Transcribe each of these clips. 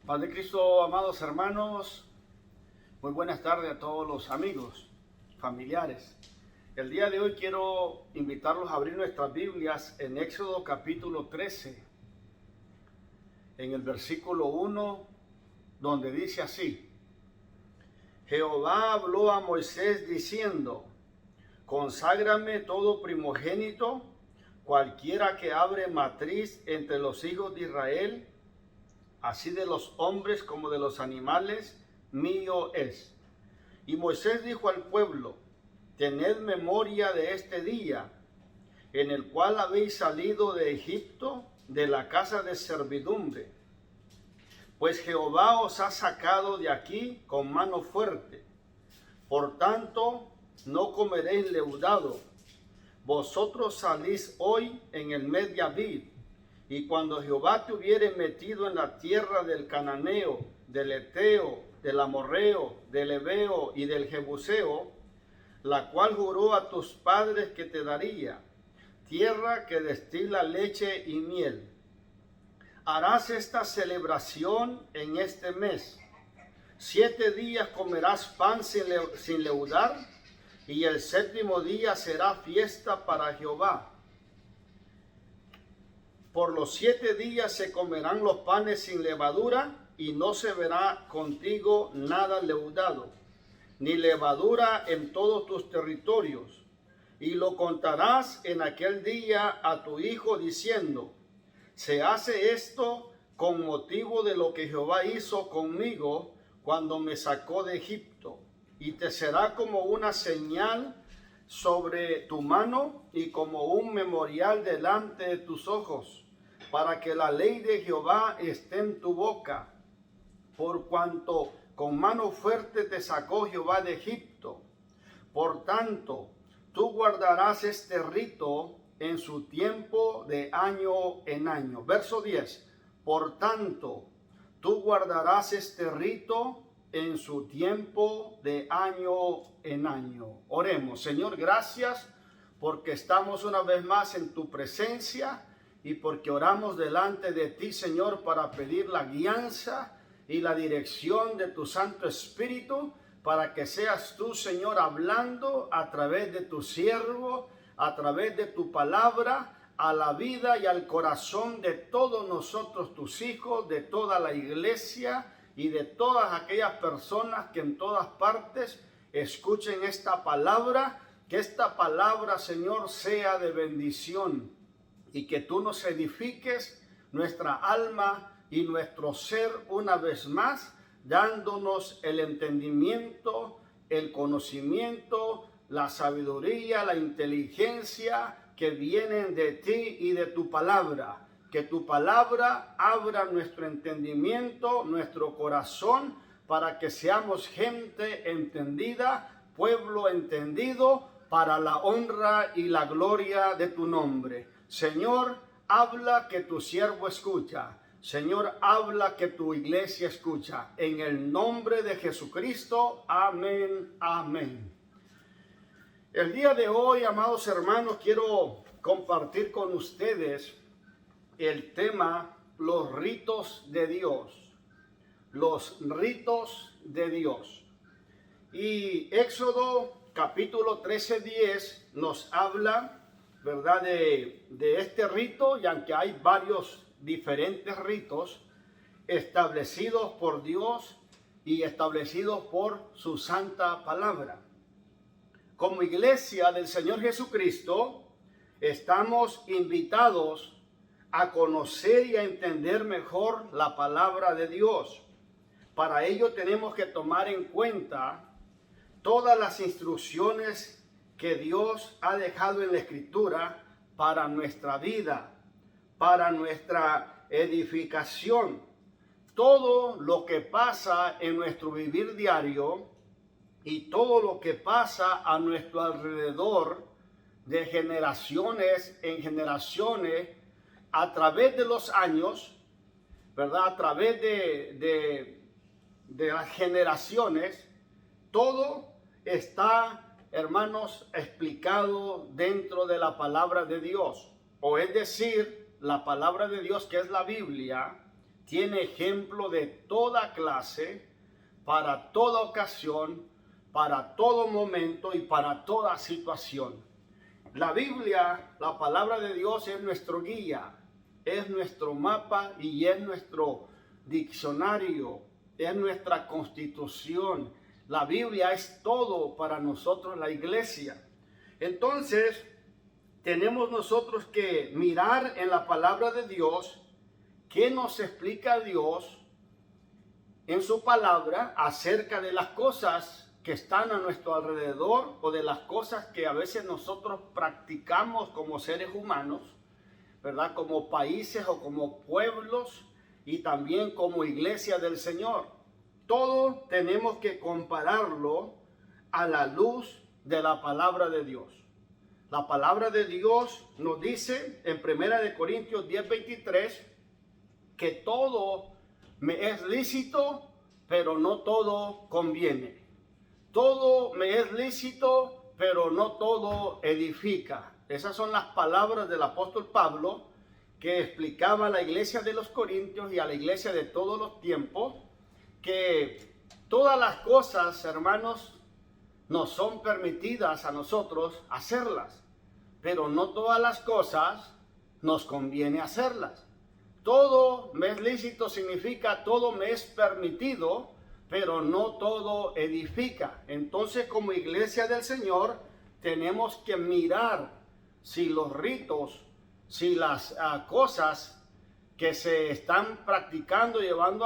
Paz de Cristo, amados hermanos, muy buenas tardes a todos los amigos, familiares. El día de hoy quiero invitarlos a abrir nuestras Biblias en Éxodo capítulo 13, en el versículo 1, donde dice así: Jehová habló a Moisés diciendo: Conságrame todo primogénito, cualquiera que abre matriz entre los hijos de Israel, así de los hombres como de los animales, mío es. Y Moisés dijo al pueblo: Tened memoria de este día, en el cual habéis salido de Egipto, de la casa de servidumbre. Pues Jehová os ha sacado de aquí con mano fuerte. Por tanto, no comeréis leudado. Vosotros salís hoy en el mes de Abib. Y cuando Jehová te hubiere metido en la tierra del Cananeo, del Eteo, del Amorreo, del Heveo y del Jebuseo, la cual juró a tus padres que te daría, tierra que destila leche y miel. Harás esta celebración en este mes. 7 días comerás pan sin leudar, y el 7º día será fiesta para Jehová. Por los 7 días se comerán los panes sin levadura, y no se verá contigo nada leudado, ni levadura en todos tus territorios. Y lo contarás en aquel día a tu hijo diciendo: se hace esto con motivo de lo que Jehová hizo conmigo cuando me sacó de Egipto. Y te será como una señal sobre tu mano y como un memorial delante de tus ojos, para que la ley de Jehová esté en tu boca, por cuanto con mano fuerte te sacó Jehová de Egipto. Por tanto, tú guardarás este rito en su tiempo de año en año. Verso 10. Por tanto, tú guardarás este rito en su tiempo de año en año. Oremos. Señor, gracias porque estamos una vez más en tu presencia y porque oramos delante de ti, Señor, para pedir la guianza y la dirección de tu Santo Espíritu, para que seas tú, Señor, hablando a través de tu siervo, a través de tu palabra, a la vida y al corazón de todos nosotros, tus hijos, de toda la iglesia y de todas aquellas personas que en todas partes escuchen esta palabra. Que esta palabra, Señor, sea de bendición y que tú nos edifiques nuestra alma y nuestro ser una vez más, dándonos el entendimiento, el conocimiento, la sabiduría, la inteligencia que vienen de ti y de tu palabra. Que tu palabra abra nuestro entendimiento, nuestro corazón, para que seamos gente entendida, pueblo entendido, para la honra y la gloria de tu nombre. Señor, habla que tu siervo escucha. Señor, habla que tu iglesia escucha. En el nombre de Jesucristo, amén, amén. El día de hoy, amados hermanos, quiero compartir con ustedes el tema, los ritos de Dios. Los ritos de Dios. Y Éxodo capítulo 13:10 nos habla, ¿verdad?, de este rito, y aunque hay varios diferentes ritos establecidos por Dios y establecidos por su santa palabra. Como iglesia del Señor Jesucristo, estamos invitados a conocer y a entender mejor la palabra de Dios. Para ello tenemos que tomar en cuenta todas las instrucciones que Dios ha dejado en la Escritura para nuestra vida, para nuestra edificación. Todo lo que pasa en nuestro vivir diario y todo lo que pasa a nuestro alrededor, de generaciones en generaciones, a través de los años, ¿verdad?, a través de las generaciones, todo está, hermanos, explicado dentro de la palabra de Dios. O es decir, la palabra de Dios, que es la Biblia, tiene ejemplo de toda clase, para toda ocasión, para todo momento y para toda situación. La Biblia, la palabra de Dios, es nuestro guía, es nuestro mapa y es nuestro diccionario, es nuestra constitución. La Biblia es todo para nosotros, la iglesia. Entonces, tenemos nosotros que mirar en la palabra de Dios qué nos explica Dios en su palabra acerca de las cosas que están a nuestro alrededor o de las cosas que a veces nosotros practicamos como seres humanos, ¿verdad? Como países o como pueblos y también como iglesia del Señor. Todo tenemos que compararlo a la luz de la palabra de Dios. La palabra de Dios nos dice en 1 Corintios 10:23 que todo me es lícito, pero no todo conviene. Todo me es lícito, pero no todo edifica. Esas son las palabras del apóstol Pablo que explicaba a la iglesia de los Corintios y a la iglesia de todos los tiempos que todas las cosas, hermanos, nos son permitidas a nosotros hacerlas, pero no todas las cosas nos conviene hacerlas. Todo me es lícito significa todo me es permitido, pero no todo edifica. Entonces, como iglesia del Señor, tenemos que mirar si los ritos, si las cosas que se están practicando, llevando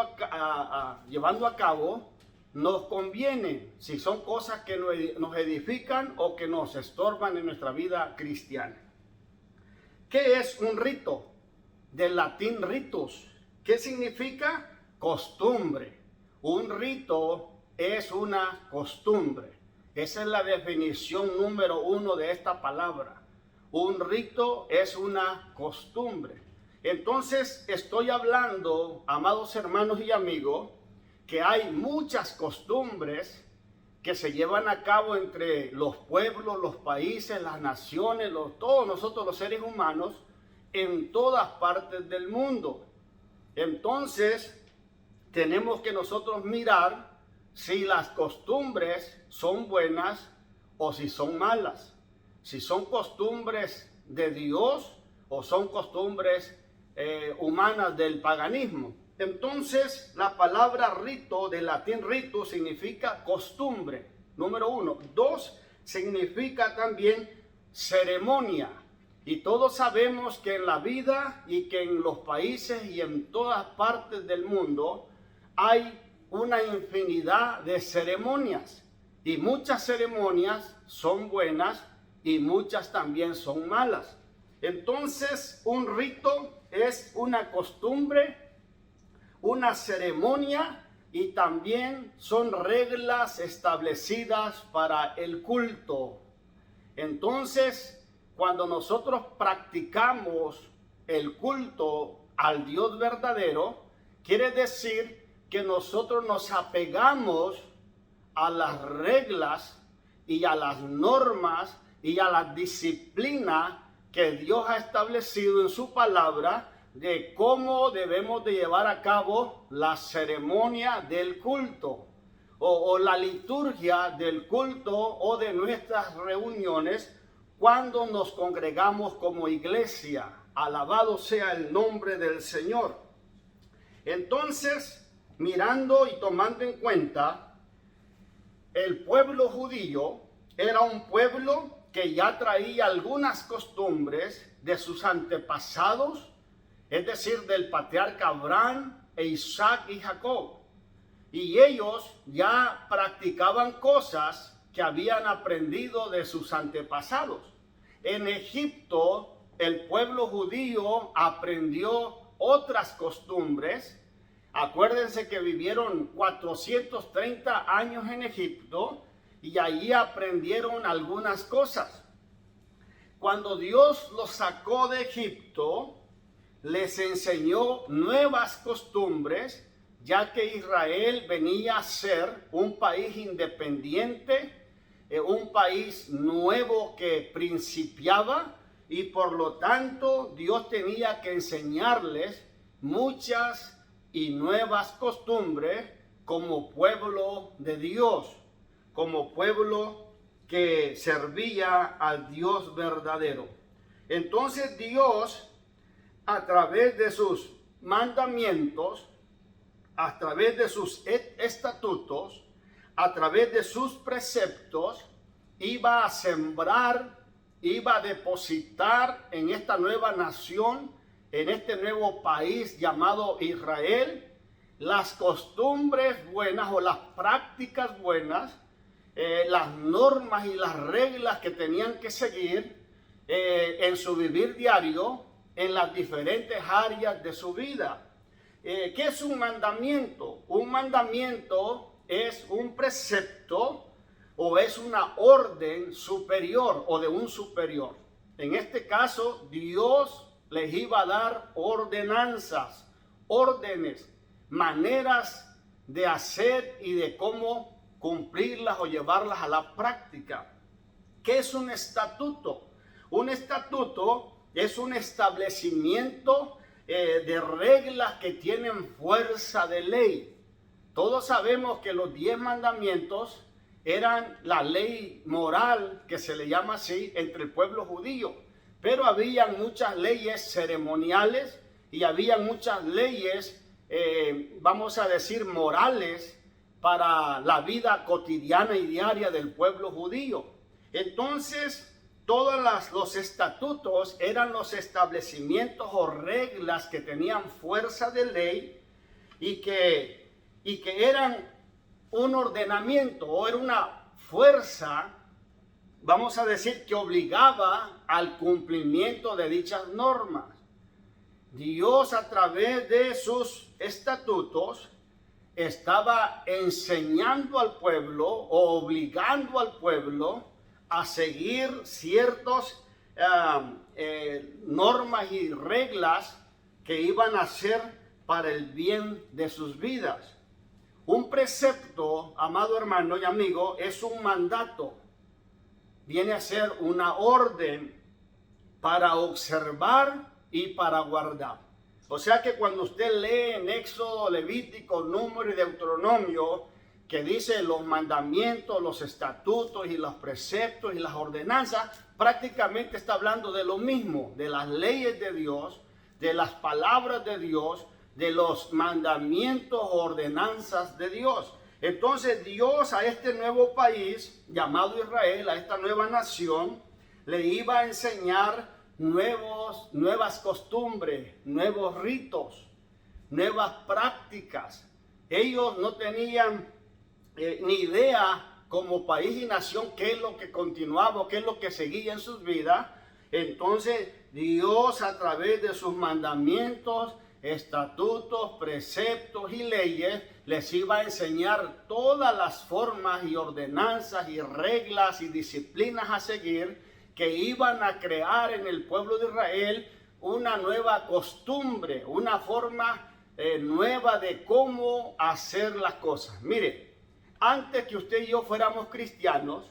a cabo, nos convienen, si son cosas que nos edifican o que nos estorban en nuestra vida cristiana. ¿Qué es un rito? Del latín ritus. ¿Qué significa? Costumbre. Un rito es una costumbre. Esa es la definición número 1 de esta palabra. Un rito es una costumbre. Entonces estoy hablando, amados hermanos y amigos, que hay muchas costumbres que se llevan a cabo entre los pueblos, los países, las naciones, todos nosotros los seres humanos, en todas partes del mundo. Entonces, tenemos que nosotros mirar si las costumbres son buenas o si son malas. Si son costumbres de Dios o son costumbres humanas del paganismo. Entonces, la palabra rito, del latín rito, significa costumbre, número 1. 2, significa también ceremonia. Y todos sabemos que en la vida y que en los países y en todas partes del mundo hay una infinidad de ceremonias. Y muchas ceremonias son buenas y muchas también son malas. Entonces, un rito es una costumbre, una ceremonia y también son reglas establecidas para el culto. Entonces, cuando nosotros practicamos el culto al Dios verdadero, quiere decir que nosotros nos apegamos a las reglas y a las normas y a la disciplina que Dios ha establecido en su palabra de cómo debemos de llevar a cabo la ceremonia del culto o la liturgia del culto o de nuestras reuniones cuando nos congregamos como iglesia. Alabado sea el nombre del Señor. Entonces, mirando y tomando en cuenta, el pueblo judío era un pueblo que ya traía algunas costumbres de sus antepasados, es decir, del patriarca Abraham e Isaac y Jacob. Y ellos ya practicaban cosas que habían aprendido de sus antepasados. En Egipto, el pueblo judío aprendió otras costumbres. Acuérdense que vivieron 430 años en Egipto y allí aprendieron algunas cosas. Cuando Dios los sacó de Egipto, les enseñó nuevas costumbres, ya que Israel venía a ser un país independiente, un país nuevo que principiaba, y por lo tanto Dios tenía que enseñarles muchas y nuevas costumbres como pueblo de Dios, como pueblo que servía al Dios verdadero. Entonces Dios, a través de sus mandamientos, a través de sus estatutos, a través de sus preceptos, iba a sembrar, iba a depositar en esta nueva nación, en este nuevo país llamado Israel, las costumbres buenas o las prácticas buenas, las normas y las reglas que tenían que seguir en su vivir diario, en las diferentes áreas de su vida. ¿Qué es un mandamiento? Un mandamiento es un precepto o es una orden superior o de un superior. En este caso, Dios les iba a dar ordenanzas, órdenes, maneras de hacer y de cómo cumplirlas o llevarlas a la práctica. ¿Qué es un estatuto? Un estatuto es un establecimiento de reglas que tienen fuerza de ley. Todos sabemos que los 10 mandamientos eran la ley moral, que se le llama así, entre el pueblo judío. Pero había muchas leyes ceremoniales y había muchas leyes, vamos a decir, morales para la vida cotidiana y diaria del pueblo judío. Entonces, todos los estatutos eran los establecimientos o reglas que tenían fuerza de ley y que eran un ordenamiento o era una fuerza, vamos a decir, que obligaba al cumplimiento de dichas normas. Dios, a través de sus estatutos, estaba enseñando al pueblo o obligando al pueblo a seguir ciertas normas y reglas que iban a ser para el bien de sus vidas. Un precepto, amado hermano y amigo, es un mandato. Viene a ser una orden para observar y para guardar. O sea que cuando usted lee en Éxodo, Levítico, Número y Deuteronomio, que dice los mandamientos, los estatutos y los preceptos y las ordenanzas, prácticamente está hablando de lo mismo, de las leyes de Dios, de las palabras de Dios, de los mandamientos o ordenanzas de Dios. Entonces Dios a este nuevo país llamado Israel, a esta nueva nación, le iba a enseñar nuevas costumbres, nuevos ritos, nuevas prácticas. Ellos no tenían ni idea como país y nación qué es lo que continuaba, qué es lo que seguía en sus vidas. Entonces Dios, a través de sus mandamientos, estatutos, preceptos y leyes, les iba a enseñar todas las formas y ordenanzas y reglas y disciplinas a seguir, que iban a crear en el pueblo de Israel una nueva costumbre, una forma nueva de cómo hacer las cosas. Mire, antes que usted y yo fuéramos cristianos,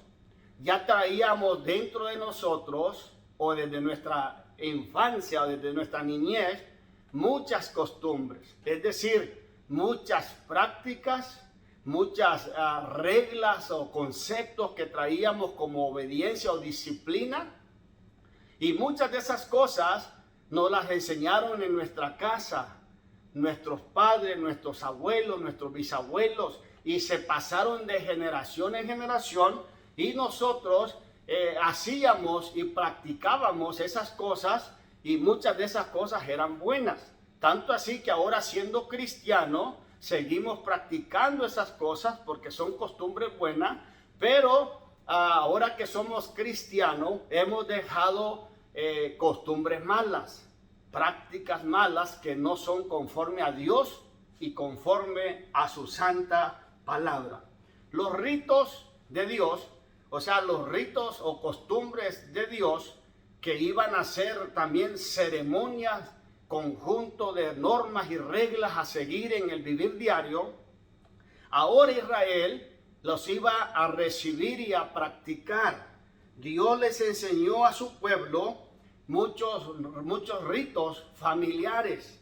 ya traíamos dentro de nosotros, o desde nuestra infancia o desde nuestra niñez, muchas costumbres, es decir, muchas prácticas, muchas reglas o conceptos que traíamos como obediencia o disciplina, y muchas de esas cosas nos las enseñaron en nuestra casa, nuestros padres, nuestros abuelos, nuestros bisabuelos, y se pasaron de generación en generación, y nosotros hacíamos y practicábamos esas cosas, y muchas de esas cosas eran buenas. Tanto así que ahora, siendo cristiano, seguimos practicando esas cosas porque son costumbres buenas, pero ahora que somos cristianos hemos dejado costumbres malas, prácticas malas que no son conforme a Dios y conforme a su santa palabra. Los ritos de Dios, o sea, los ritos o costumbres de Dios, que iban a ser también ceremonias, conjunto de normas y reglas a seguir en el vivir diario, ahora Israel los iba a recibir y a practicar. Dios les enseñó a su pueblo muchos ritos familiares,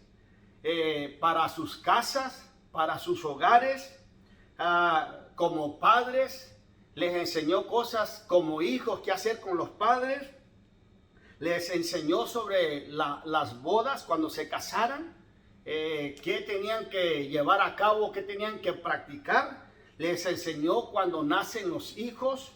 para sus casas, para sus hogares, como padres. Les enseñó cosas como hijos, qué hacer con los padres. Les enseñó sobre las bodas cuando se casaran, qué tenían que llevar a cabo, qué tenían que practicar. Les enseñó cuando nacen los hijos.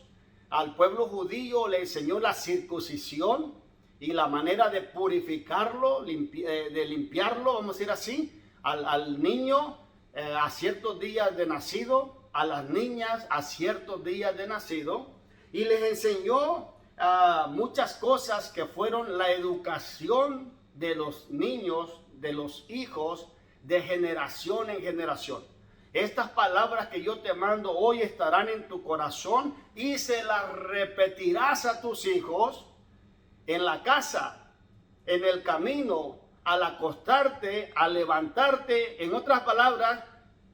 Al pueblo judío le enseñó la circuncisión y la manera de purificarlo, de limpiarlo, vamos a decir así, al niño a ciertos días de nacido, a las niñas a ciertos días de nacido, y les enseñó muchas cosas que fueron la educación de los niños, de los hijos, de generación en generación. Estas palabras que yo te mando hoy estarán en tu corazón y se las repetirás a tus hijos en la casa, en el camino, al acostarte, al levantarte. En otras palabras,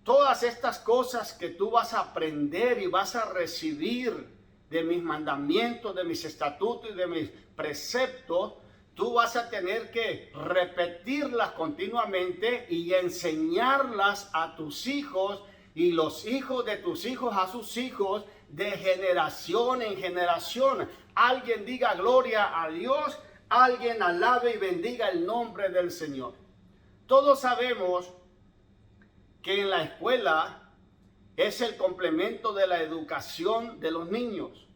todas estas cosas que tú vas a aprender y vas a recibir de mis mandamientos, de mis estatutos y de mis preceptos, tú vas a tener que repetirlas continuamente y enseñarlas a tus hijos y los hijos de tus hijos a sus hijos, de generación en generación. Alguien diga gloria a Dios, alguien alabe y bendiga el nombre del Señor. Todos sabemos que en la escuela es el complemento de la educación de los niños,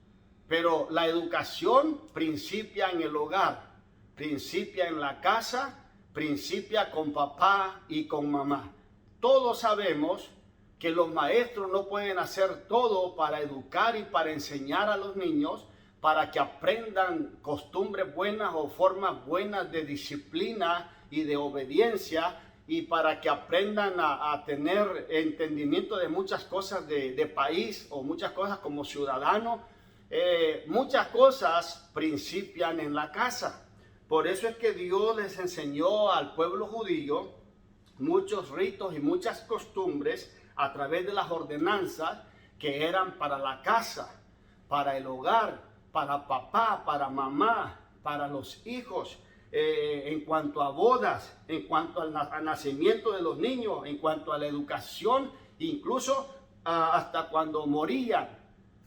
pero la educación principia en el hogar, principia en la casa, principia con papá y con mamá. Todos sabemos que los maestros no pueden hacer todo para educar y para enseñar a los niños, para que aprendan costumbres buenas o formas buenas de disciplina y de obediencia, y para que aprendan a tener entendimiento de muchas cosas de país o muchas cosas como ciudadanos. Muchas cosas principian en la casa. Por eso es que Dios les enseñó al pueblo judío muchos ritos y muchas costumbres a través de las ordenanzas que eran para la casa, para el hogar, para papá, para mamá, para los hijos, en cuanto a bodas, en cuanto al nacimiento de los niños, en cuanto a la educación, incluso hasta cuando morían.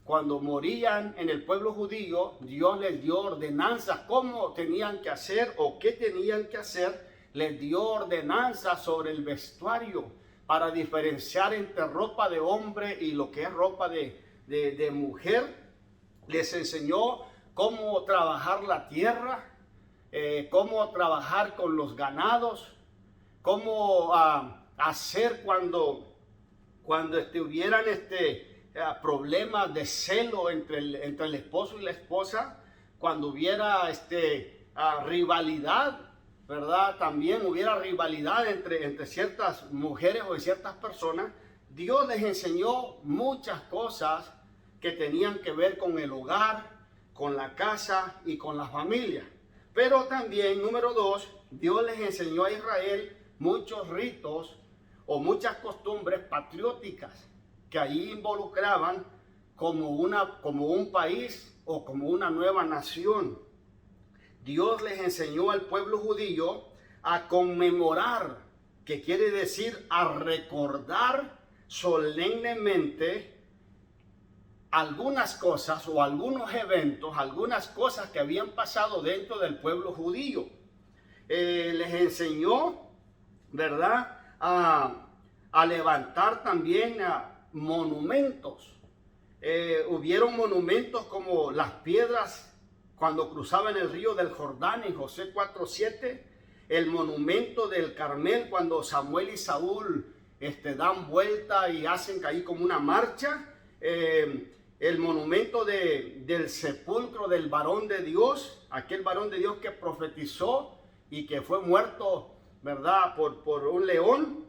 Cuando morían en el pueblo judío, Dios les dio ordenanzas cómo tenían que hacer o qué tenían que hacer. Les dio ordenanzas sobre el vestuario para diferenciar entre ropa de hombre y lo que es ropa de mujer. Les enseñó cómo trabajar la tierra, cómo trabajar con los ganados, cómo hacer cuando estuvieran problemas de celo entre el esposo y la esposa, cuando hubiera rivalidad, ¿verdad? También hubiera rivalidad entre ciertas mujeres o ciertas personas. Dios les enseñó muchas cosas que tenían que ver con el hogar, con la casa y con la familia. Pero también, número 2, Dios les enseñó a Israel muchos ritos o muchas costumbres patrióticas que allí involucraban como un país o como una nueva nación. Dios les enseñó al pueblo judío a conmemorar, que quiere decir a recordar solemnemente algunas cosas o algunos eventos, algunas cosas que habían pasado dentro del pueblo judío. Les enseñó, ¿verdad?, a levantar también monumentos. Hubieron monumentos como las piedras cuando cruzaban el río del Jordán en Josué 4:7, el monumento del Carmel cuando Samuel y Saúl dan vuelta y hacen ahí como una marcha, el monumento del sepulcro del varón de Dios, aquel varón de Dios que profetizó y que fue muerto, ¿verdad?, por un león.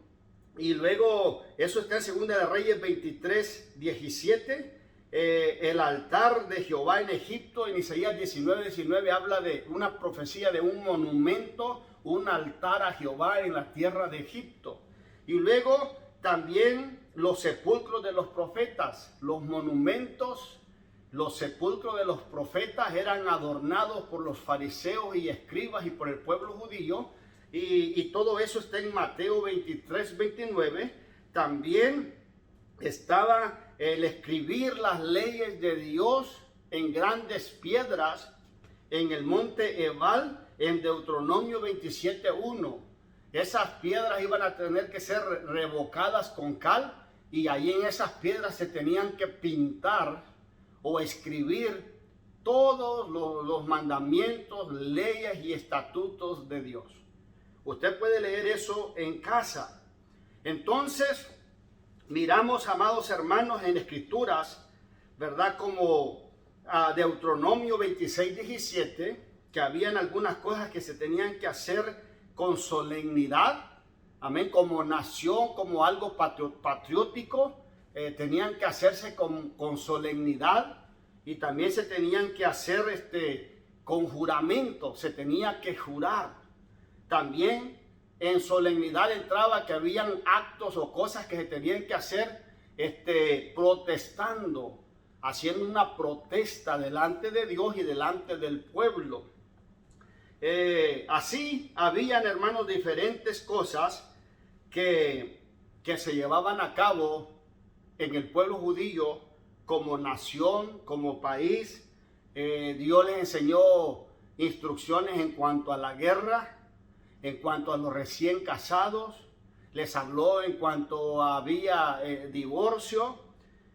Y luego, eso está en 2 de Reyes 23:17, el altar de Jehová en Egipto. En Isaías 19:19 habla de una profecía de un monumento, un altar a Jehová en la tierra de Egipto. Y luego también los sepulcros de los profetas, los monumentos, los sepulcros de los profetas eran adornados por los fariseos y escribas y por el pueblo judío. y todo eso está en Mateo 23, 29. También estaba el escribir las leyes de Dios en grandes piedras en el monte Ebal, en Deuteronomio 27, 1. Esas piedras iban a tener que ser revocadas con cal, y ahí en esas piedras se tenían que pintar o escribir todos los mandamientos, leyes y estatutos de Dios. Usted puede leer eso en casa. Entonces, miramos, amados hermanos, en Escrituras, ¿verdad? Como Deuteronomio 26, 17, que habían algunas cosas que se tenían que hacer con solemnidad, amén, como nación, como algo patriótico, tenían que hacerse con solemnidad, y también se tenían que hacer con juramento, se tenía que jurar. También en solemnidad entraba que habían actos o cosas que se tenían que hacer protestando, haciendo una protesta delante de Dios y delante del pueblo. Así habían, hermanos, diferentes cosas que se llevaban a cabo en el pueblo judío como nación, como país. Dios les enseñó instrucciones en cuanto a la guerra, en cuanto a los recién casados, les habló en cuanto había divorcio,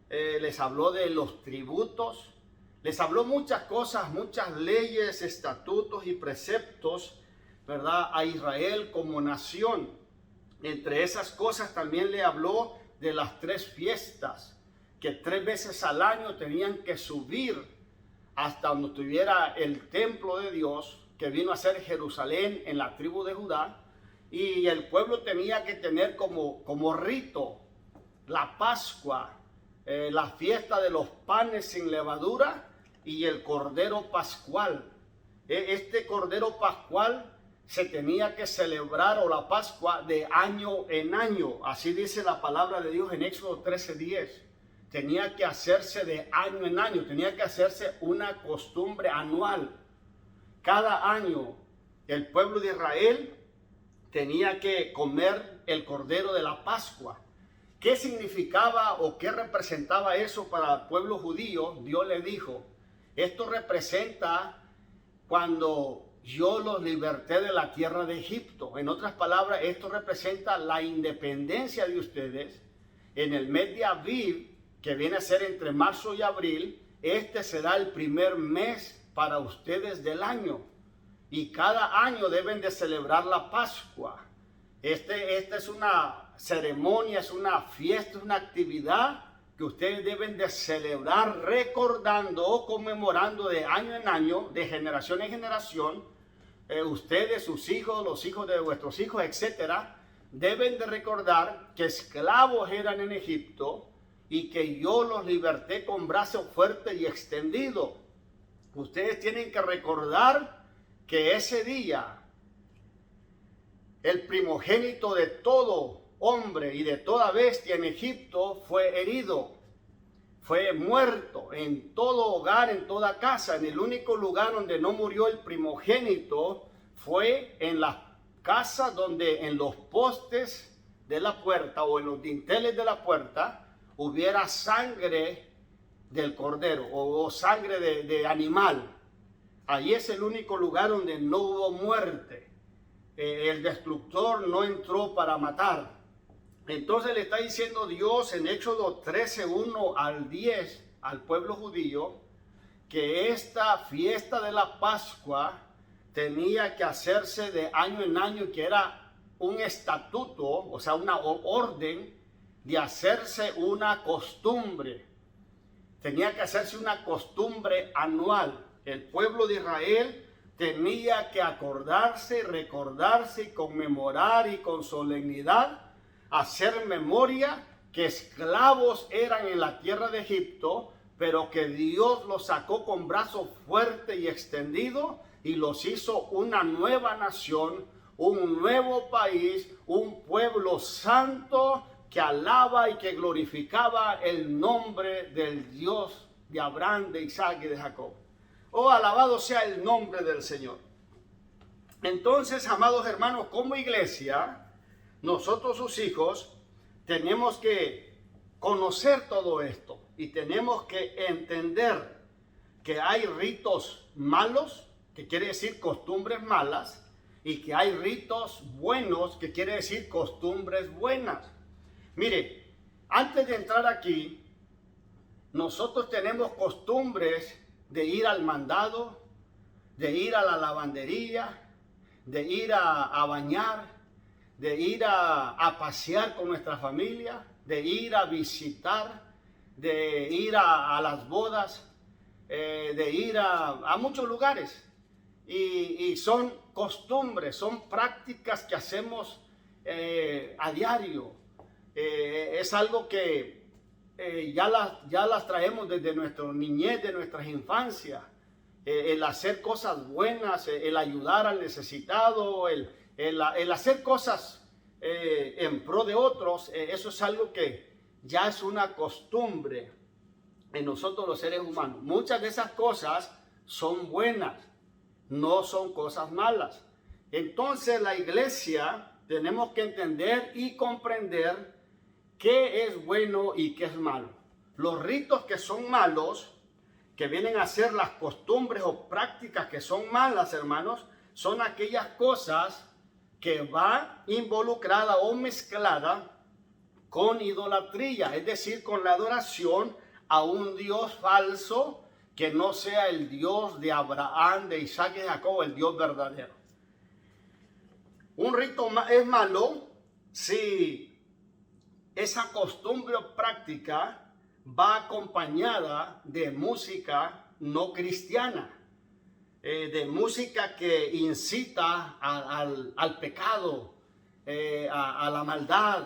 les habló de los tributos, les habló muchas cosas, muchas leyes, estatutos y preceptos, ¿verdad?, a Israel como nación. Entre esas cosas también le habló de las 3 fiestas, que 3 veces al año tenían que subir hasta donde estuviera el templo de Dios, que vino a ser Jerusalén en la tribu de Judá, y el pueblo tenía que tener como rito la Pascua, la fiesta de los panes sin levadura y el Cordero Pascual. Este Cordero Pascual se tenía que celebrar, o la Pascua, de año en año. Así dice la palabra de Dios en Éxodo 13:10. Tenía que hacerse de año en año, tenía que hacerse una costumbre anual. Cada año el pueblo de Israel tenía que comer el Cordero de la Pascua. ¿Qué significaba o qué representaba eso para el pueblo judío? Dios le dijo, esto representa cuando yo los liberté de la tierra de Egipto. En otras palabras, esto representa la independencia de ustedes. En el mes de Aviv, que viene a ser entre marzo y abril, este será el primer mes para ustedes del año, y cada año deben de celebrar la Pascua. Esta es una ceremonia, es una fiesta, es una actividad que ustedes deben de celebrar, recordando o conmemorando de año en año, de generación en generación. Ustedes, sus hijos, los hijos de vuestros hijos, etcétera, deben de recordar que esclavos eran en Egipto y que yo los liberté con brazo fuerte y extendido. Ustedes tienen que recordar que ese día el primogénito de todo hombre y de toda bestia en Egipto fue herido, fue muerto en todo hogar, en toda casa. En el único lugar donde no murió el primogénito fue en las casas donde en los postes de la puerta o en los dinteles de la puerta hubiera sangre del cordero o sangre de animal. Allí es el único lugar donde no hubo muerte. El destructor no entró para matar. Entonces le está diciendo Dios en Éxodo 13, 1 al 10 al pueblo judío que esta fiesta de la Pascua tenía que hacerse de año en año, que era un estatuto, o sea, una orden de hacerse una costumbre. Tenía que hacerse una costumbre anual. El pueblo de Israel tenía que acordarse, recordarse y conmemorar y con solemnidad hacer memoria que esclavos eran en la tierra de Egipto, pero que Dios los sacó con brazo fuerte y extendido y los hizo una nueva nación, un nuevo país, un pueblo santo que alaba y que glorificaba el nombre del Dios de Abraham, de Isaac y de Jacob. Oh, alabado sea el nombre del Señor. Entonces, amados hermanos, como iglesia, nosotros sus hijos tenemos que conocer todo esto y tenemos que entender que hay ritos malos, que quiere decir costumbres malas, y que hay ritos buenos, que quiere decir costumbres buenas. Mire, antes de entrar aquí, nosotros tenemos costumbres de ir al mandado, de ir a la lavandería, de ir a bañar, de ir a pasear con nuestra familia, de ir a visitar, de ir a las bodas, de ir a muchos lugares. Y son costumbres, son prácticas que hacemos a diario. Es algo que ya las traemos desde nuestra niñez, de nuestras infancias. El hacer cosas buenas, el ayudar al necesitado, el hacer cosas en pro de otros, eso es algo que ya es una costumbre en nosotros los seres humanos. Muchas de esas cosas son buenas, no son cosas malas. Entonces la iglesia tenemos que entender y comprender qué es bueno y qué es malo. Los ritos que son malos, que vienen a ser las costumbres o prácticas que son malas, hermanos, son aquellas cosas que va involucrada o mezclada con idolatría, es decir, con la adoración a un Dios falso que no sea el Dios de Abraham, de Isaac y de Jacob, el Dios verdadero. Un rito es malo si esa costumbre o práctica va acompañada de música no cristiana, de música que incita al pecado, a la maldad,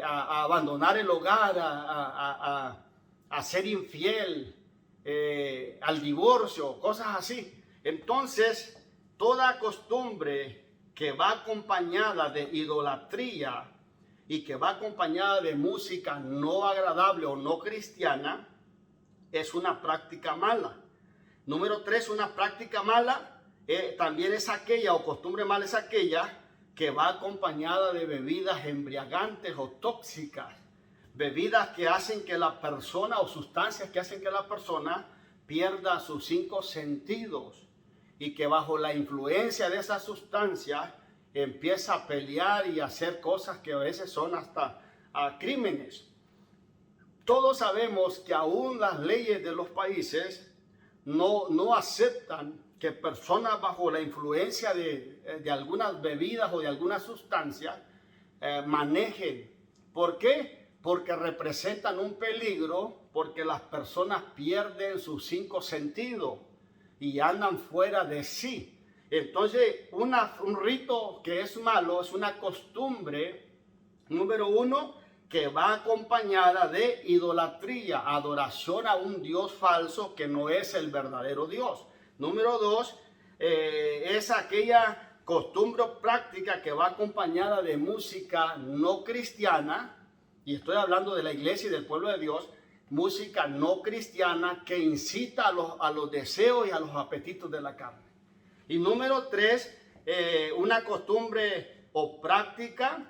a abandonar el hogar, a ser infiel, al divorcio, cosas así. Entonces, toda costumbre que va acompañada de idolatría y que va acompañada de música no agradable o no cristiana, es una práctica mala. Número 3, una práctica mala también es aquella, o costumbre mala es aquella que va acompañada de bebidas embriagantes o tóxicas, bebidas que hacen que la persona, o sustancias que hacen que la persona pierda sus 5 sentidos, y que bajo la influencia de esas sustancias empieza a pelear y a hacer cosas que a veces son hasta crímenes. Todos sabemos que aún las leyes de los países no aceptan que personas bajo la influencia de algunas bebidas o de algunas sustancias manejen. ¿Por qué? Porque representan un peligro, porque las personas pierden sus 5 sentidos y andan fuera de sí. Entonces, un rito que es malo es una costumbre, número 1, que va acompañada de idolatría, adoración a un Dios falso que no es el verdadero Dios. Número 2, es aquella costumbre o práctica que va acompañada de música no cristiana, y estoy hablando de la iglesia y del pueblo de Dios, música no cristiana que incita a los deseos y a los apetitos de la carne. Y número 3, una costumbre o práctica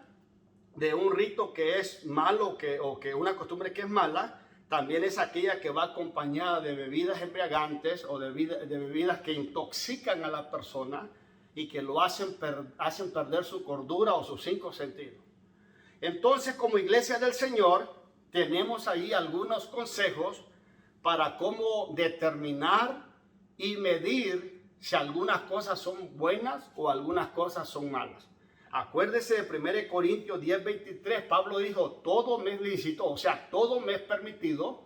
de un rito que es malo o que una costumbre que es mala, también es aquella que va acompañada de bebidas embriagantes o de bebidas que intoxican a la persona y que lo hacen perder su cordura o sus 5 sentidos. Entonces, como iglesia del Señor, tenemos ahí algunos consejos para cómo determinar y medir si algunas cosas son buenas o algunas cosas son malas. Acuérdese de 1 Corintios 10:23, Pablo dijo, todo me es lícito, o sea, todo me es permitido,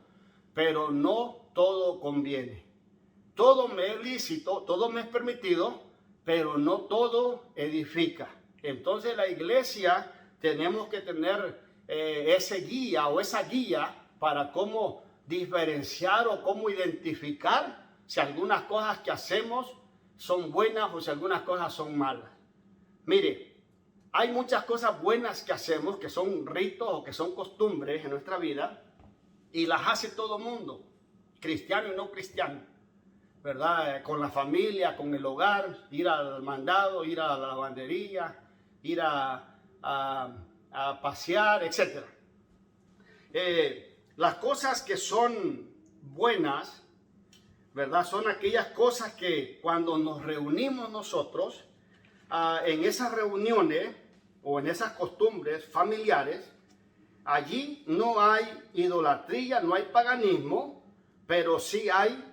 pero no todo conviene. Todo me es lícito, todo me es permitido, pero no todo edifica. Entonces la iglesia tenemos que tener ese guía o esa guía para cómo diferenciar o cómo identificar si algunas cosas que hacemos son buenas o si algunas cosas son malas. Mire, hay muchas cosas buenas que hacemos, que son ritos o que son costumbres en nuestra vida, y las hace todo mundo, cristiano y no cristiano. ¿verdad? Con la familia, con el hogar, ir al mandado, ir a la lavandería, ir a pasear, etc. Las cosas que son buenas, ¿verdad? Son aquellas cosas que cuando nos reunimos nosotros, en esas reuniones o en esas costumbres familiares, allí no hay idolatría, no hay paganismo, pero sí hay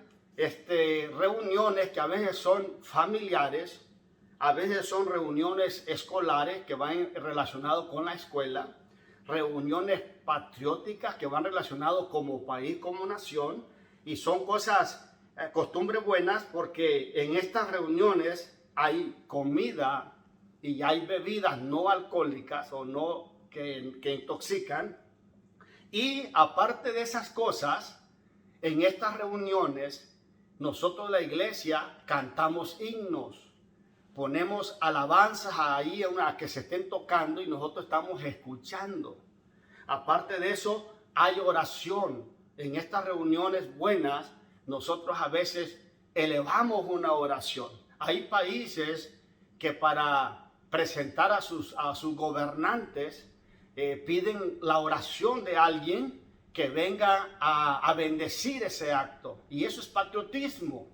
reuniones que a veces son familiares, a veces son reuniones escolares que van relacionadas con la escuela, reuniones patrióticas que van relacionadas como país, como nación, y son cosas, costumbres buenas, porque en estas reuniones hay comida y hay bebidas no alcohólicas o no que intoxican. Y aparte de esas cosas, en estas reuniones, nosotros la iglesia cantamos himnos, ponemos alabanzas ahí a que se estén tocando y nosotros estamos escuchando. Aparte de eso, hay oración. En estas reuniones buenas, nosotros a veces elevamos una oración. Hay países que para presentar a sus gobernantes piden la oración de alguien que venga a bendecir ese acto. Y eso es patriotismo.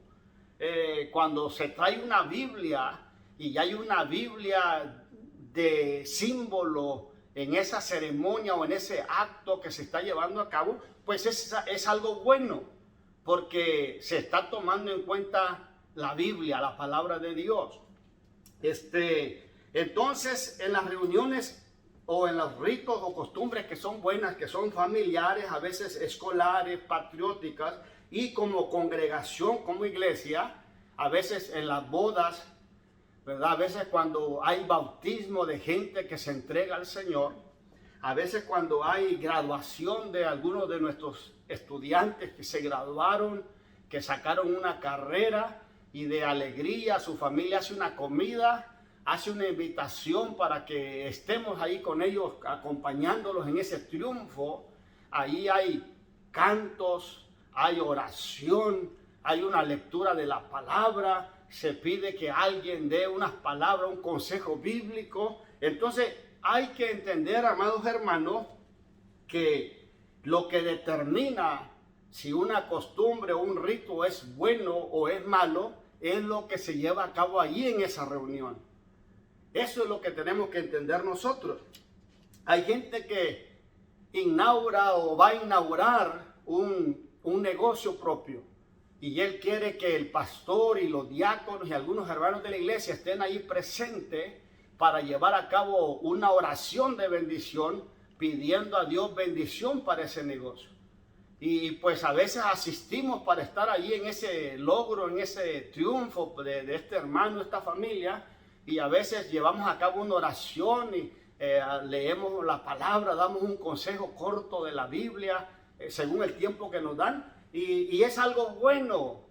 Cuando se trae una Biblia y hay una Biblia de símbolo en esa ceremonia o en ese acto que se está llevando a cabo, pues es algo bueno, porque se está tomando en cuenta la Biblia, la palabra de Dios. Entonces, en las reuniones o en los ritos o costumbres que son buenas, que son familiares, a veces escolares, patrióticas, y como congregación, como iglesia, a veces en las bodas, ¿verdad? A veces cuando hay bautismo de gente que se entrega al Señor, a veces cuando hay graduación de algunos de nuestros estudiantes que se graduaron, que sacaron una carrera y de alegría, su familia hace una comida, hace una invitación para que estemos ahí con ellos, acompañándolos en ese triunfo. Ahí hay cantos, hay oración, hay una lectura de la palabra, se pide que alguien dé unas palabras, un consejo bíblico. Entonces hay que entender, amados hermanos, que lo que determina si una costumbre o un rito es bueno o es malo, es lo que se lleva a cabo allí en esa reunión. Eso es lo que tenemos que entender nosotros. Hay gente que inaugura o va a inaugurar un negocio propio y él quiere que el pastor y los diáconos y algunos hermanos de la iglesia estén ahí presentes para llevar a cabo una oración de bendición, pidiendo a Dios bendición para ese negocio. Y pues a veces asistimos para estar ahí en ese logro, en ese triunfo de este hermano, esta familia, y a veces llevamos a cabo una oración y leemos la palabra, damos un consejo corto de la Biblia, según el tiempo que nos dan, y es algo bueno,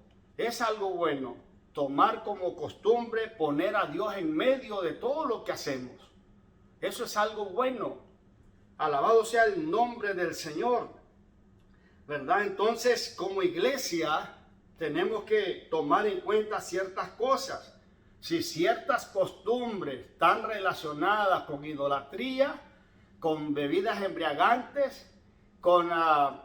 tomar como costumbre, poner a Dios en medio de todo lo que hacemos. Eso es algo bueno. Alabado sea el nombre del Señor, ¿verdad? Entonces, como iglesia, tenemos que tomar en cuenta ciertas cosas. Si ciertas costumbres están relacionadas con idolatría, con bebidas embriagantes, con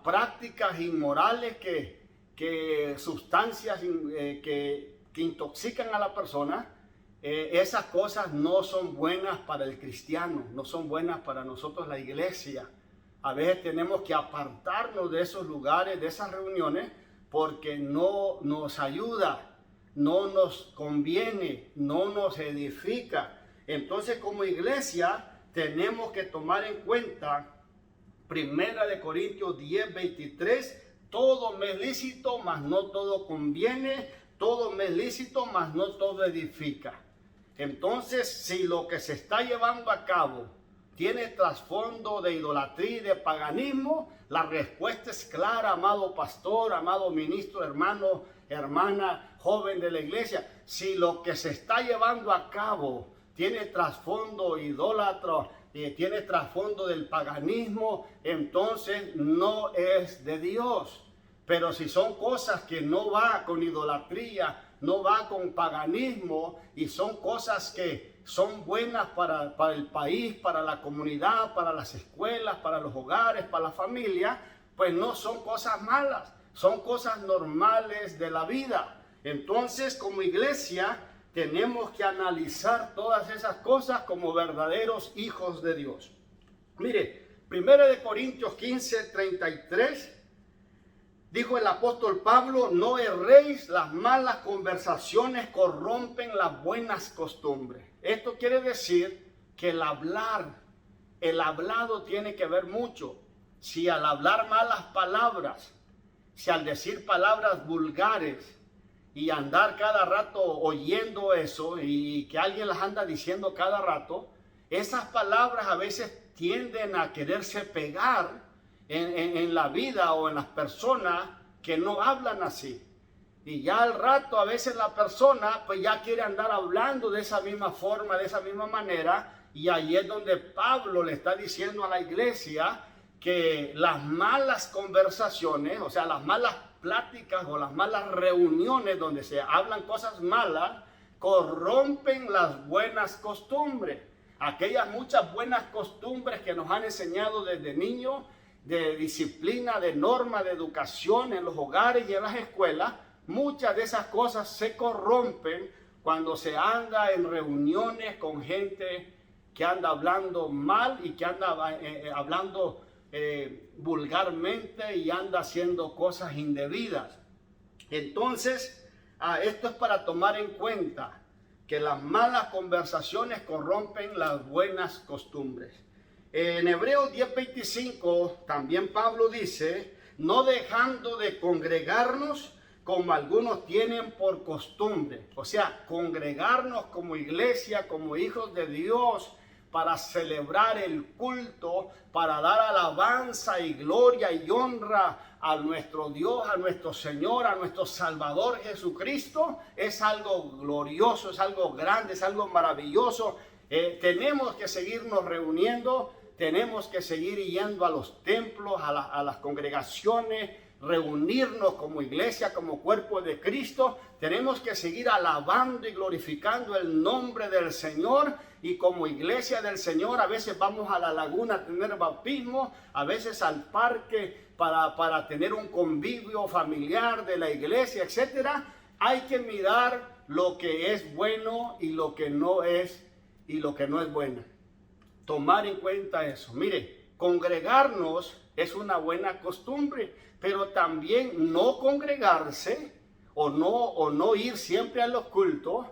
prácticas inmorales, que sustancias que intoxican a la persona, esas cosas no son buenas para el cristiano, no son buenas para nosotros la iglesia. A veces tenemos que apartarnos de esos lugares, de esas reuniones, porque no nos ayuda, no nos conviene, no nos edifica. Entonces, como iglesia, tenemos que tomar en cuenta 1 Corintios 10:23, todo me es lícito, mas no todo conviene, todo me es lícito, mas no todo edifica. Entonces, si lo que se está llevando a cabo tiene trasfondo de idolatría y de paganismo, la respuesta es clara, amado pastor, amado ministro, hermano, hermana, joven de la iglesia. Si lo que se está llevando a cabo tiene trasfondo idólatra, tiene trasfondo del paganismo, entonces no es de Dios. Pero si son cosas que no va con idolatría, no va con paganismo, y son cosas que son buenas para el país, para la comunidad, para las escuelas, para los hogares, para la familia, pues no son cosas malas, son cosas normales de la vida. Entonces, como iglesia, tenemos que analizar todas esas cosas como verdaderos hijos de Dios. Mire, 1 Corintios 15:33, dijo el apóstol Pablo: no erréis, las malas conversaciones corrompen las buenas costumbres. Esto quiere decir que el hablado tiene que ver mucho. Si al hablar malas palabras, si al decir palabras vulgares y andar cada rato oyendo eso y que alguien las anda diciendo cada rato, esas palabras a veces tienden a quererse pegar en la vida o en las personas que no hablan así. Y ya al rato a veces la persona pues ya quiere andar hablando de esa misma forma, de esa misma manera, y ahí es donde Pablo le está diciendo a la iglesia que las malas conversaciones, o sea, las malas pláticas o las malas reuniones donde se hablan cosas malas, corrompen las buenas costumbres. Aquellas muchas buenas costumbres que nos han enseñado desde niños, de disciplina, de norma, de educación en los hogares y en las escuelas, muchas de esas cosas se corrompen cuando se anda en reuniones con gente que anda hablando mal y que anda hablando vulgarmente y anda haciendo cosas indebidas. Entonces, esto es para tomar en cuenta que las malas conversaciones corrompen las buenas costumbres. En Hebreos 10:25 también Pablo dice: no dejando de congregarnos como algunos tienen por costumbre. O sea, congregarnos como iglesia, como hijos de Dios, para celebrar el culto, para dar alabanza y gloria y honra a nuestro Dios, a nuestro Señor, a nuestro Salvador Jesucristo, es algo glorioso, es algo grande, es algo maravilloso. Tenemos que seguirnos reuniendo, tenemos que seguir yendo a los templos, a las congregaciones, reunirnos como iglesia, como cuerpo de Cristo. Tenemos que seguir alabando y glorificando el nombre del Señor, y como iglesia del Señor a veces vamos a la laguna a tener bautismo, a veces al parque para tener un convivio familiar de la iglesia, etcétera. Hay que mirar lo que es bueno y lo que no es bueno. Tomar en cuenta eso. Mire, congregarnos es una buena costumbre, pero también no congregarse o no ir siempre a los cultos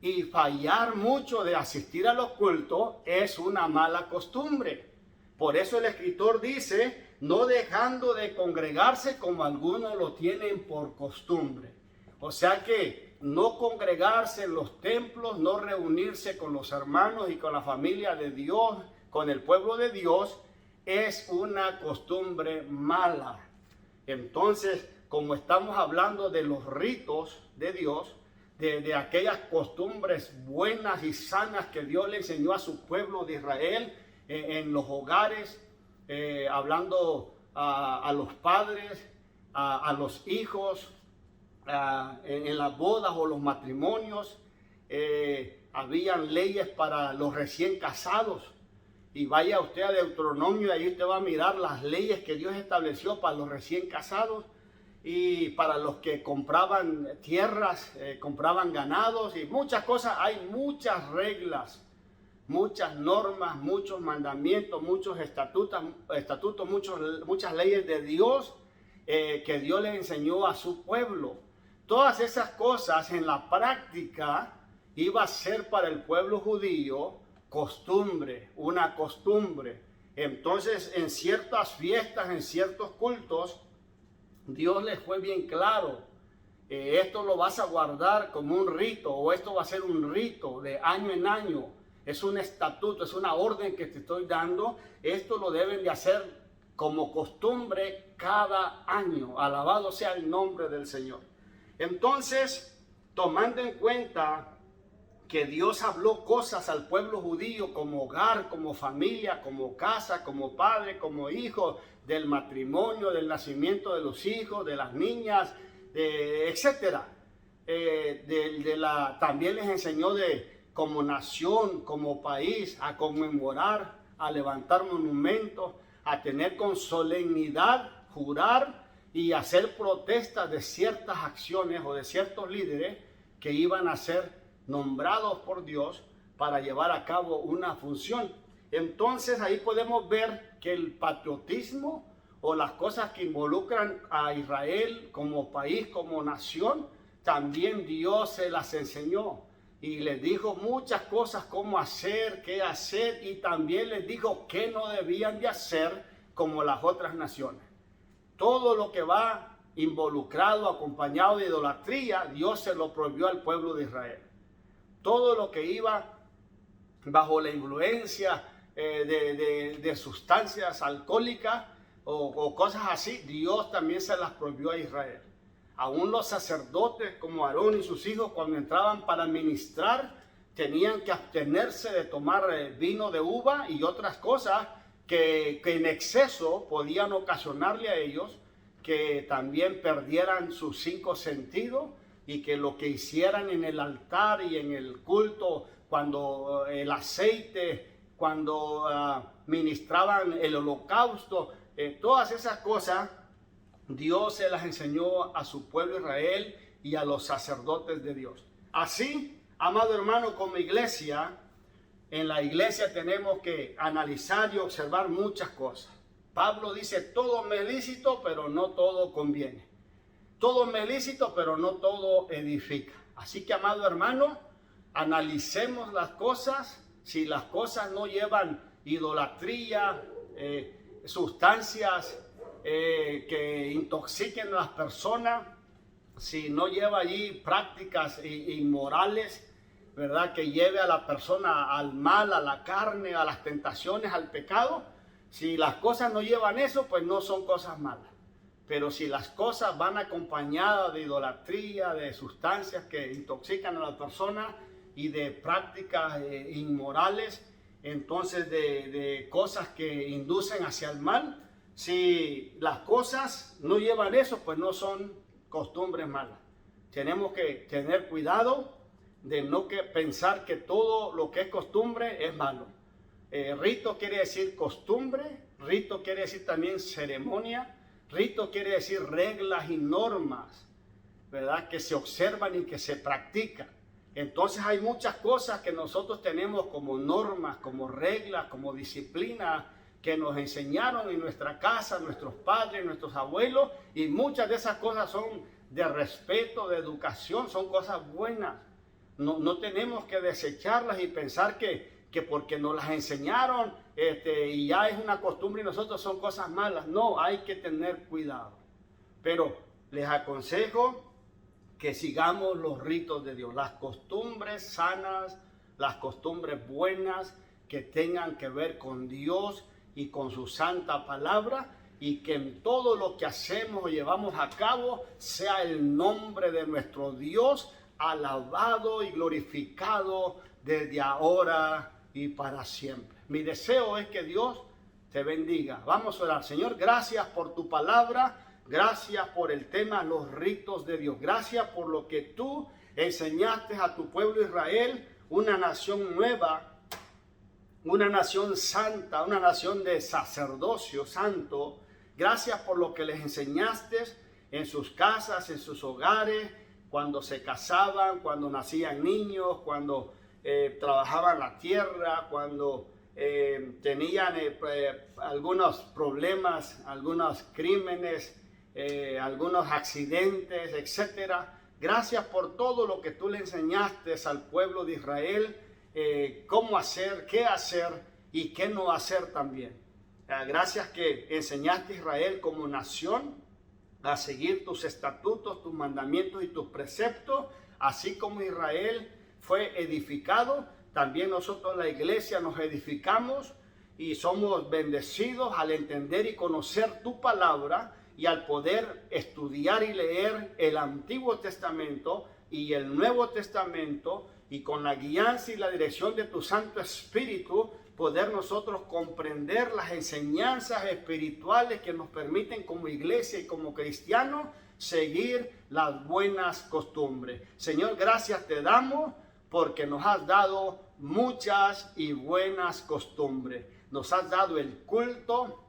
y fallar mucho de asistir a los cultos es una mala costumbre. Por eso el escritor dice: no dejando de congregarse como algunos lo tienen por costumbre. O sea que no congregarse en los templos, no reunirse con los hermanos y con la familia de Dios, con el pueblo de Dios, es una costumbre mala. Entonces, como estamos hablando de los ritos de Dios, de aquellas costumbres buenas y sanas que Dios le enseñó a su pueblo de Israel en los hogares, hablando a los padres, a los hijos, en las bodas o los matrimonios, habían leyes para los recién casados. Y vaya usted a Deuteronomio y ahí usted va a mirar las leyes que Dios estableció para los recién casados y para los que compraban tierras, compraban ganados y muchas cosas. Hay muchas reglas, muchas normas, muchos mandamientos, muchos estatutos, muchas leyes de Dios que Dios le enseñó a su pueblo. Todas esas cosas en la práctica iba a ser para el pueblo judío costumbre, una costumbre. Entonces, en ciertas fiestas, en ciertos cultos, Dios les fue bien claro: esto lo vas a guardar como un rito, o esto va a ser un rito de año en año. Es un estatuto, es una orden que te estoy dando. Esto lo deben de hacer como costumbre cada año. Alabado sea el nombre del Señor. Entonces, tomando en cuenta que Dios habló cosas al pueblo judío como hogar, como familia, como casa, como padre, como hijo, del matrimonio, del nacimiento de los hijos, de las niñas, etcétera. También les enseñó como nación, como país, a conmemorar, a levantar monumentos, a tener con solemnidad, jurar y hacer protestas de ciertas acciones o de ciertos líderes que iban a ser nombrados por Dios para llevar a cabo una función. Entonces ahí podemos ver que el patriotismo o las cosas que involucran a Israel como país, como nación, también Dios se las enseñó y les dijo muchas cosas cómo hacer, qué hacer, y también les dijo qué no debían de hacer como las otras naciones. Todo lo que va involucrado, acompañado de idolatría, Dios se lo prohibió al pueblo de Israel. Todo lo que iba bajo la influencia de sustancias alcohólicas o cosas así, Dios también se las prohibió a Israel. Aún los sacerdotes como Aarón y sus hijos, cuando entraban para ministrar, tenían que abstenerse de tomar vino de uva y otras cosas que en exceso podían ocasionarle a ellos que también perdieran sus 5 sentidos, y que lo que hicieran en el altar y en el culto, cuando el aceite, cuando ministraban el holocausto, todas esas cosas, Dios se las enseñó a su pueblo Israel y a los sacerdotes de Dios. Así, amado hermano, como iglesia, en la iglesia tenemos que analizar y observar muchas cosas. Pablo dice, todo me es lícito, pero no todo conviene. Todo me es lícito, pero no todo edifica. Así que, amado hermano, analicemos las cosas. Si las cosas no llevan idolatría, sustancias que intoxiquen a las personas, si no lleva allí prácticas inmorales, ¿verdad?, que lleve a la persona al mal, a la carne, a las tentaciones, al pecado, si las cosas no llevan eso, pues no son cosas malas. Pero si las cosas van acompañadas de idolatría, de sustancias que intoxican a la persona y de prácticas inmorales, entonces de cosas que inducen hacia el mal, si las cosas no llevan eso, pues no son costumbres malas. Tenemos que tener cuidado de no pensar que todo lo que es costumbre es malo. Rito quiere decir costumbre, rito quiere decir también ceremonia. Rito quiere decir reglas y normas, ¿verdad?, que se observan y que se practican. Entonces hay muchas cosas que nosotros tenemos como normas, como reglas, como disciplina, que nos enseñaron en nuestra casa, nuestros padres, nuestros abuelos, y muchas de esas cosas son de respeto, de educación, son cosas buenas. No tenemos que desecharlas y pensar que porque nos las enseñaron y ya es una costumbre y nosotros son cosas malas. No, hay que tener cuidado. Pero les aconsejo que sigamos los ritos de Dios, las costumbres sanas, las costumbres buenas que tengan que ver con Dios y con su santa palabra, y que en todo lo que hacemos o llevamos a cabo sea el nombre de nuestro Dios alabado y glorificado desde ahora y para siempre. Mi deseo es que Dios te bendiga. Vamos a orar. Señor, gracias por tu palabra. Gracias por el tema, los ritos de Dios. Gracias por lo que tú enseñaste a tu pueblo Israel, una nación nueva, una nación santa, una nación de sacerdocio santo. Gracias por lo que les enseñaste en sus casas, en sus hogares, cuando se casaban, cuando nacían niños, cuando trabajaban la tierra, cuando tenían algunos problemas, algunos crímenes, algunos accidentes, etcétera. Gracias por todo lo que tú le enseñaste al pueblo de Israel, cómo hacer, qué hacer y qué no hacer también. Gracias que enseñaste a Israel como nación a seguir tus estatutos, tus mandamientos y tus preceptos, así como Israel fue edificado, también nosotros la iglesia nos edificamos y somos bendecidos al entender y conocer tu palabra y al poder estudiar y leer el Antiguo Testamento y el Nuevo Testamento y con la guianza y la dirección de tu Santo Espíritu, poder nosotros comprender las enseñanzas espirituales que nos permiten como iglesia y como cristianos seguir las buenas costumbres. Señor, gracias te damos porque nos has dado muchas y buenas costumbres. Nos has dado el culto,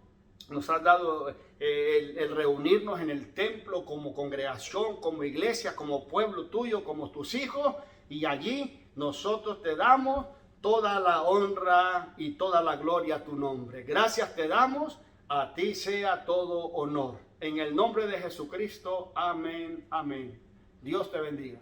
nos has dado el reunirnos en el templo como congregación, como iglesia, como pueblo tuyo, como tus hijos, y allí nosotros te damos toda la honra y toda la gloria a tu nombre. Gracias te damos, a ti sea todo honor. En el nombre de Jesucristo, amén, amén. Dios te bendiga.